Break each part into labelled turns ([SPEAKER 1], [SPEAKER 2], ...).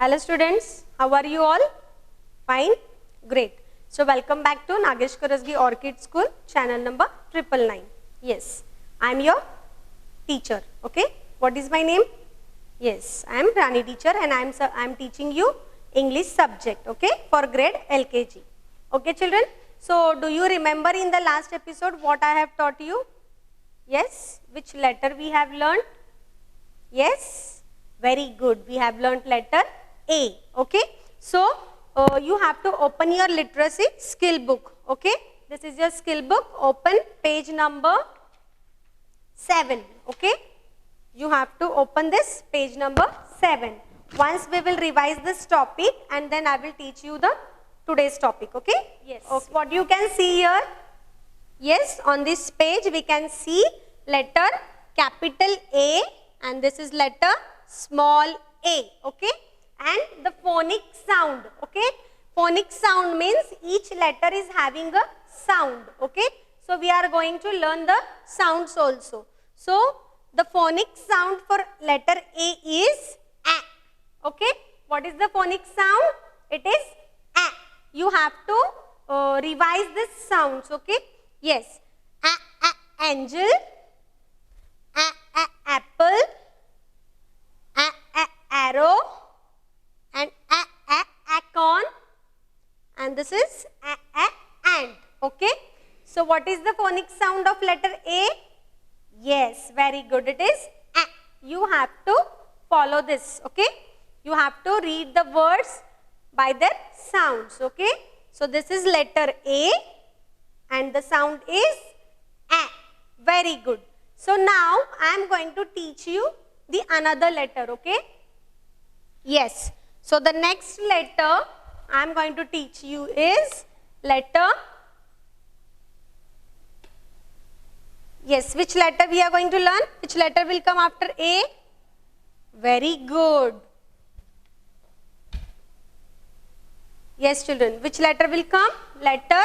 [SPEAKER 1] Hello students, how are you all? Fine? Great. So welcome back to Nagesh Karasgi Orchid School, channel number 999. Yes, I am your teacher. Okay, what is my name? Yes, I am Rani teacher and I am teaching you English subject, okay, for grade LKG. Okay children, so do you remember in the last episode what I have taught you? Yes, which letter we have learned? Yes, very good. We have learnt letter A. Okay. So, you have to open your literacy skill book. Okay. This is your skill book. Open page number 7. Okay. You have to open this page number 7. Once we will revise this topic and then I will teach you the today's topic. Okay. Yes. Okay. What you can see here? Yes, on this page we can see letter capital A and this is letter small a, okay, and the phonic sound, okay. Phonic sound means each letter is having a sound, okay. So we are going to learn the sounds also. So the phonic sound for letter A is A, okay. What is the phonic sound? It is A. You have to revise this sounds, okay. Yes, angel, apple, arrow, and acorn, and this is ant, okay. So what is the phonic sound of letter A? Yes, very good, it is A. You have to follow this, okay. You have to read the words by their sounds, okay. So this is letter A and the sound is A. Very good. So now I am going to teach you the another letter, okay. Yes. So the next letter I am going to teach you is letter. Yes, which letter we are going to learn? Which letter will come after A? Very good. Yes children, which letter will come? Letter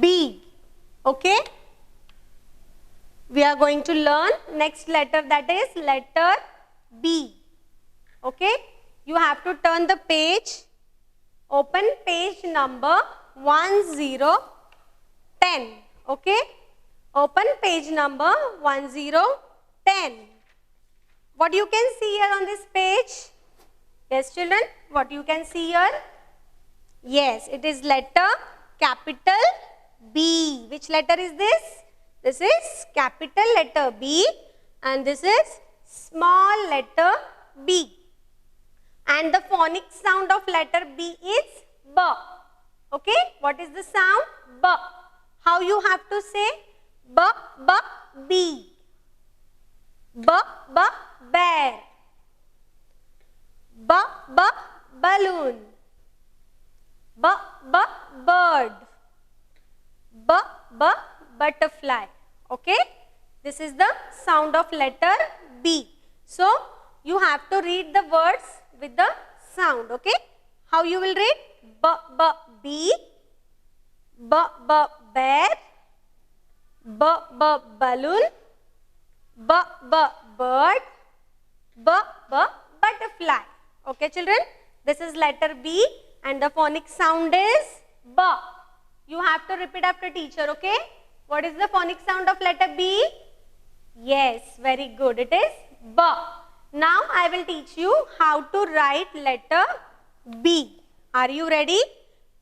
[SPEAKER 1] B, okay. We are going to learn next letter, that is letter B, okay. You have to turn the page, open page number 1010, okay. Open page number 1010. What you can see here on this page? Yes children, what you can see here? Yes, it is letter capital B. Which letter is this? This is capital letter B and this is small letter b. And the phonic sound of letter B is B. Okay, what is the sound? B. How you have to say? B, B, B. B, B, bear. B, B, balloon. B, B, bird. B, B, butterfly. Okay, this is the sound of letter B. So you have to read the words with the sound, okay. How you will read? B, B, bee, B, B, bear, B, B, balloon, B, B, bird, B, B, butterfly. Okay children, this is letter B and the phonic sound is B. You have to repeat after teacher, okay. What is the phonic sound of letter B? Yes, very good, it is B. Now I will teach you how to write letter B. Are you ready?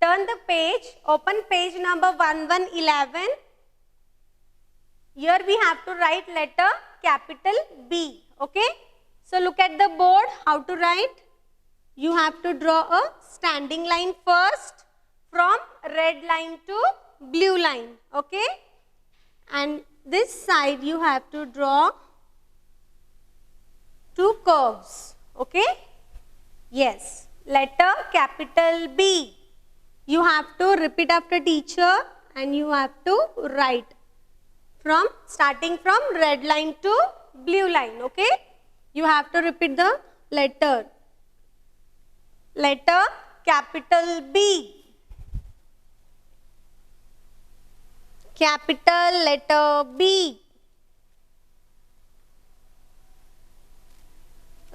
[SPEAKER 1] Turn the page, open page number 1111. Here we have to write letter capital B, okay. So look at the board, how to write. You have to draw a standing line first from red line to blue line, okay. And this side you have to draw two curves, okay. Yes, letter capital B. You have to repeat after teacher and you have to write from starting from red line to blue line, okay. You have to repeat the letter. Letter capital B. Capital letter B.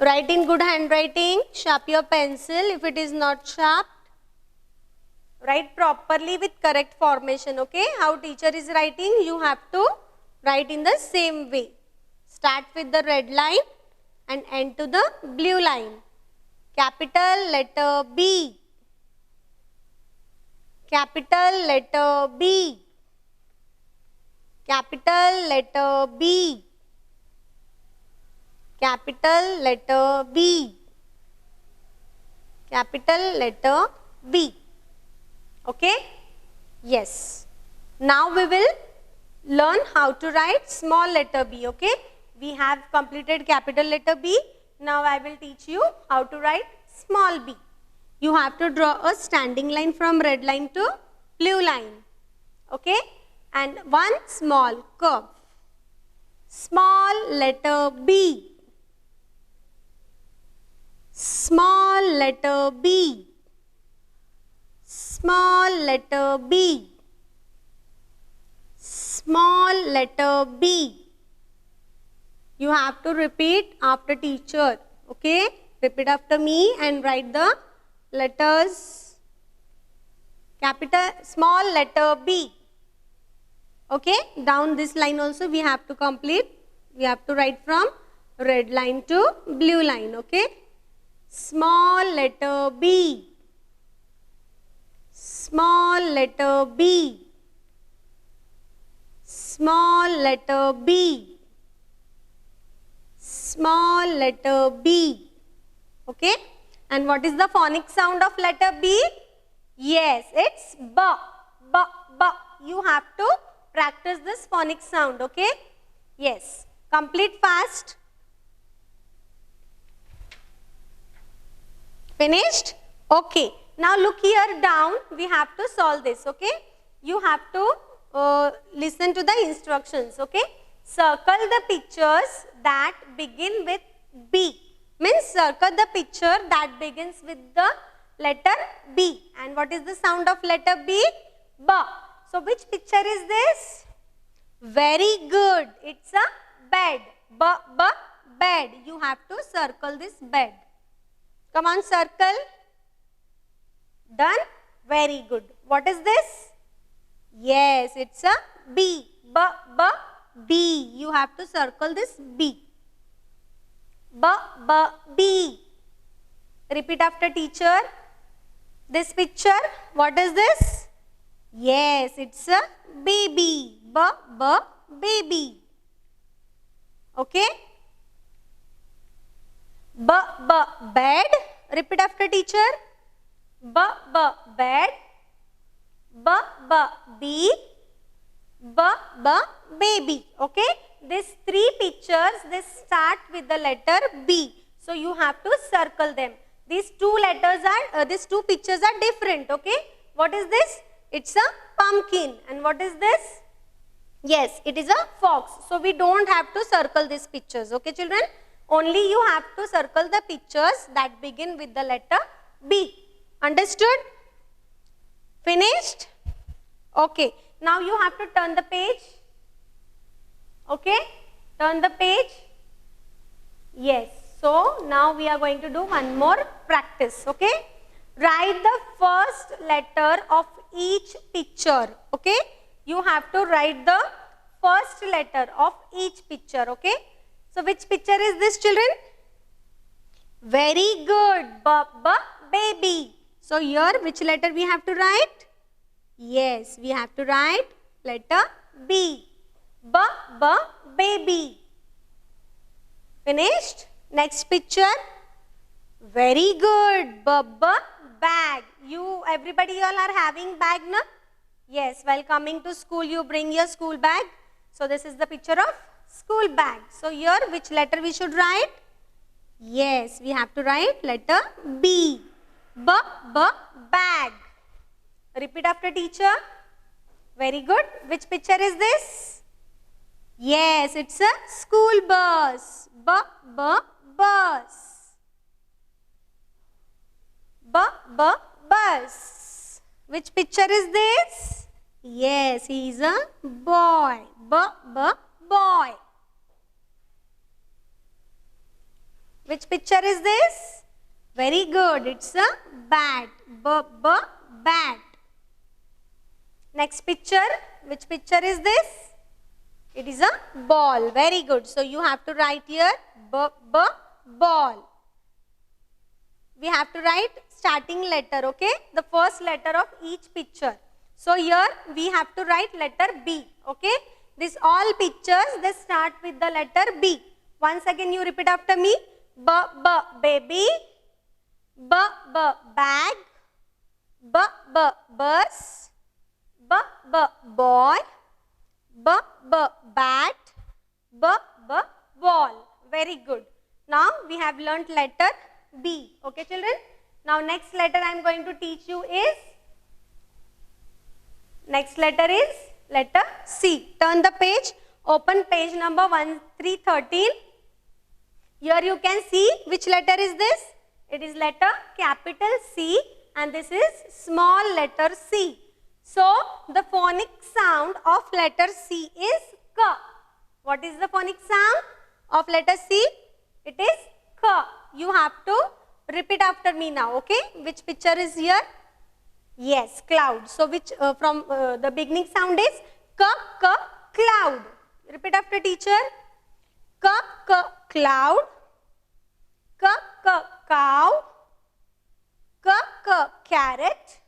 [SPEAKER 1] Write in good handwriting. Sharp your pencil if it is not sharp. Write properly with correct formation, okay? How teacher is writing, you have to write in the same way. Start with the red line and end to the blue line. Capital letter B. Capital letter B. Capital letter B. Capital letter B. Capital letter B. Okay? Yes. Now we will learn how to write small letter B, okay? We have completed capital letter B. Now I will teach you how to write small b. You have to draw a standing line from red line to blue line, okay? And one small curve. Small letter B. Small letter B. Small letter B. Small letter B. You have to repeat after teacher, okay? Repeat after me and write the letters. Capital, small letter B. Okay? Down this line also we have to complete. We have to write from red line to blue line, okay? Small letter B. Small letter B. Small letter B. Small letter B. Okay? And what is the phonic sound of letter B? Yes, it's B. B. B. You have to practice this phonic sound, okay? Yes. Complete fast. Finished? Okay. Now look here down. We have to solve this, okay? You have to listen to the instructions, okay? Circle the pictures that begin with B. Means circle the picture that begins with the letter B. And what is the sound of letter B? B. So which picture is this? Very good. It's a bed. B, B, bed. You have to circle this bed. Come on, circle. Done? Very good. What is this? Yes, it's a B. B, B, B. You have to circle this B. B, B, B. Repeat after teacher. This picture, what is this? Yes, it's a baby. B, B, baby. Okay? B, B, bed. Repeat after teacher. B, B, bed. B, B, B. B, B, baby. Okay? These three pictures, they start with the letter B. So you have to circle them. These two letters are, these two pictures are different. Okay? What is this? It's a pumpkin. And what is this? Yes, it is a fox. So we don't have to circle these pictures. Okay, children? Only you have to circle the pictures that begin with the letter B. Understood? Finished? Okay. Now you have to turn the page. Okay? Turn the page. Yes. So now we are going to do one more practice. Okay? Write the first letter of each picture. Okay? You have to write the first letter of each picture. Okay? So which picture is this, children? Very good. B, B, baby. So here which letter we have to write? Yes, we have to write letter B. B, B, baby. Finished? Next picture. Very good. B, B, bag. You, everybody all are having bag, na? Yes, while coming to school you bring your school bag. So this is the picture of school bag. So here which letter we should write? Yes, we have to write letter B. B, B, bag. Repeat after teacher. Very good. Which picture is this? Yes, it's a school bus. B, B, bus. B, B, bus. Which picture is this? Yes, he is a boy. B, B, boy. Which picture is this? Very good. It's a bat. Bat. Next picture. Which picture is this? It is a ball. Very good. So you have to write here ball. We have to write starting letter, okay? The first letter of each picture. So here we have to write letter B, okay? These all pictures, they start with the letter B. Once again you repeat after me. Baby. Bag. Bus. Boy. Bat. Ball. Very good. Now we have learnt letter B. Okay children. Now next letter I am going to teach you is, next letter is letter C. Turn the page. Open page number 1313. Here you can see which letter is this. It is letter capital C and this is small letter c. So the phonic sound of letter C is K. What is the phonic sound of letter C? It is K. You have to repeat after me now, okay? Which picture is here? Yes, cloud. So which from the beginning sound is K, cloud. Repeat after teacher. K, cloud. K, cow. K, carrot.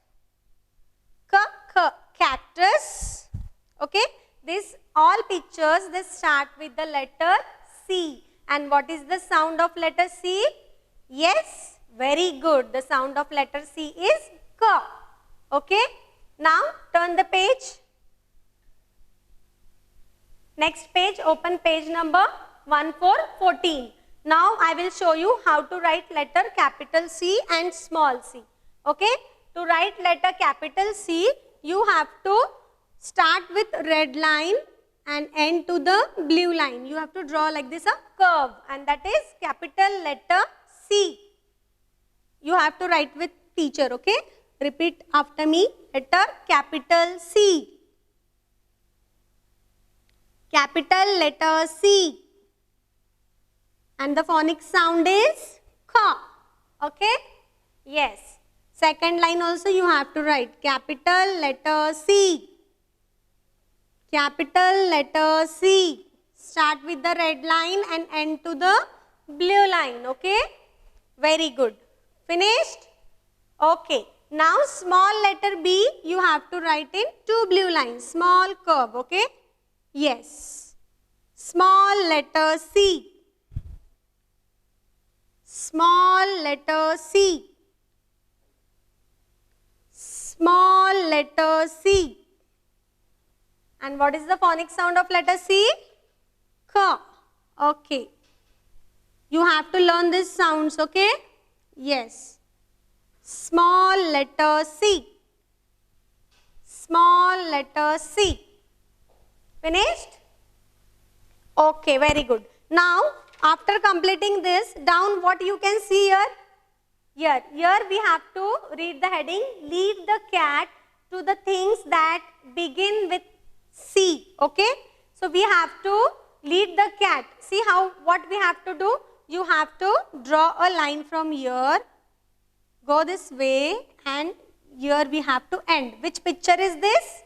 [SPEAKER 1] K, cactus. Okay? These all pictures, they start with the letter C. And what is the sound of letter C? Yes, very good. The sound of letter C is K. Okay? Now turn the page. Next page, open page number 1414. Now I will show you how to write letter capital C and small c. Okay? To write letter capital C, you have to start with red line and end to the blue line. You have to draw like this a curve, and that is capital letter C. You have to write with teacher, okay? Repeat after me. Letter capital C. Capital letter C. And the phonic sound is K. Okay? Yes. Second line also you have to write capital letter C. Capital letter C. Start with the red line and end to the blue line. Okay? Very good. Finished? Okay. Now small letter B you have to write in two blue lines. Small curve. Okay? Yes. Small letter C. Small letter C. Small letter C. And what is the phonic sound of letter C? K. Okay. You have to learn these sounds, okay? Yes. Small letter C. Small letter C. Finished? Okay, very good. Now, after completing this, down what you can see here? Here we have to read the heading, lead the cat to the things that begin with C. Okay? So we have to lead the cat. See what we have to do? You have to draw a line from here, go this way, and here we have to end. Which picture is this?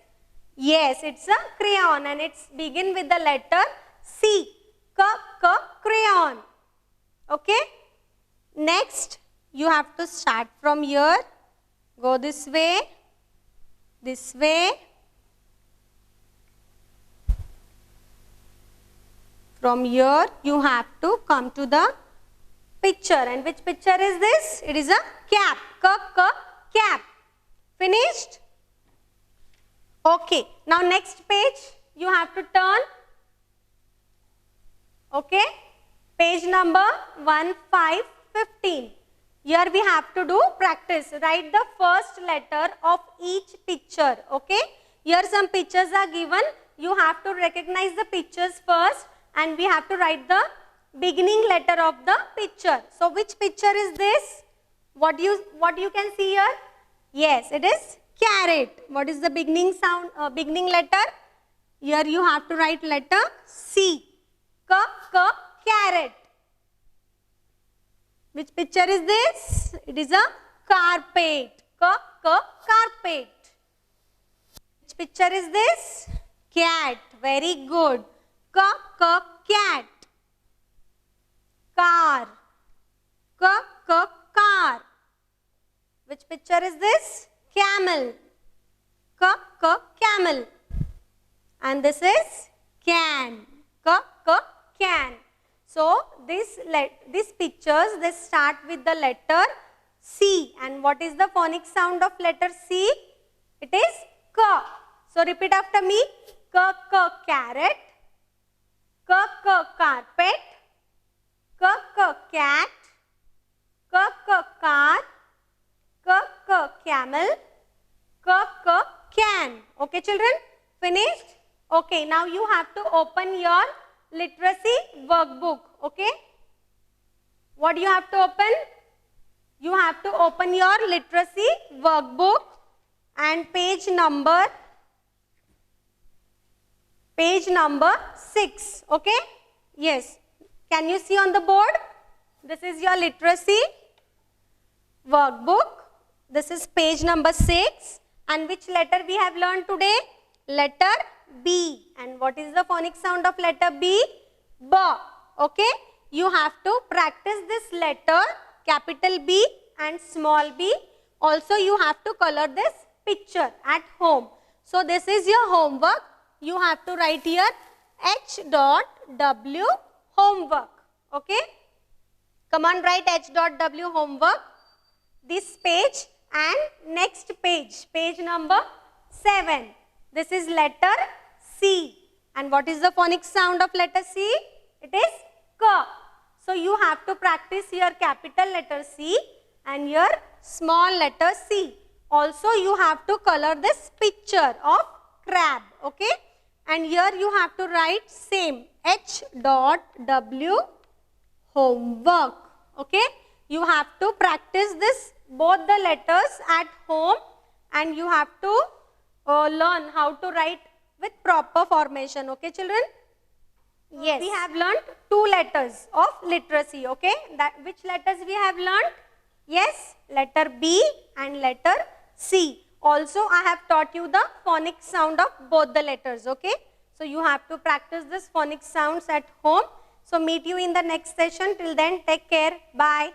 [SPEAKER 1] Yes, it's a crayon and it's begin with the letter C. Crayon. Okay? Next, you have to start from here, go this way, from here you have to come to the picture. And which picture is this? It is a cap. Cap. Finished? Okay. Now next page you have to turn. Okay. Page number 1515. Here we have to do practice. Write the first letter of each picture. Okay. Here some pictures are given. You have to recognize the pictures first and we have to write the beginning letter of the picture. So which picture is this? What you can see here? Yes, it is carrot. What is the beginning sound, beginning letter? Here you have to write letter C. Carrot. Which picture is this? It is a carpet. Carpet. Which picture is this? Cat. Very good. Cat. Car. Car. Which picture is this? Camel. Camel. And this is can. Can. So these pictures, they start with the letter C. And what is the phonic sound of letter C? It is K. So repeat after me. Carrot. Carpet. Cat. Car. Camel. Can. Okay, children? Finished? Okay, now you have to open your literacy workbook. Okay? What do you have to open? You have to open your literacy workbook and page number 6. Okay? Yes. Can you see on the board? This is your literacy workbook. This is page number 6. And which letter we have learned today? Letter B. And what is the phonic sound of letter B? B. Okay? You have to practice this letter, capital B and small b. Also, you have to color this picture at home. So, this is your homework. You have to write here H.W homework. Okay? Come on, write H.W homework. This page and next page, page number 7. This is letter C. And what is the phonic sound of letter C? It is K. So, you have to practice your capital letter C and your small letter C. Also, you have to color this picture of crab. Okay? And here you have to write same H.W homework. Okay? You have to practice this both the letters at home and you have to learn how to write with proper formation. Okay, children? Yes. We have learned 2 letters of literacy. Okay? Which letters we have learned? Yes, letter B and letter C. Also, I have taught you the phonic sound of both the letters. Okay? So, you have to practice this phonic sounds at home. So, meet you in the next session. Till then, take care. Bye.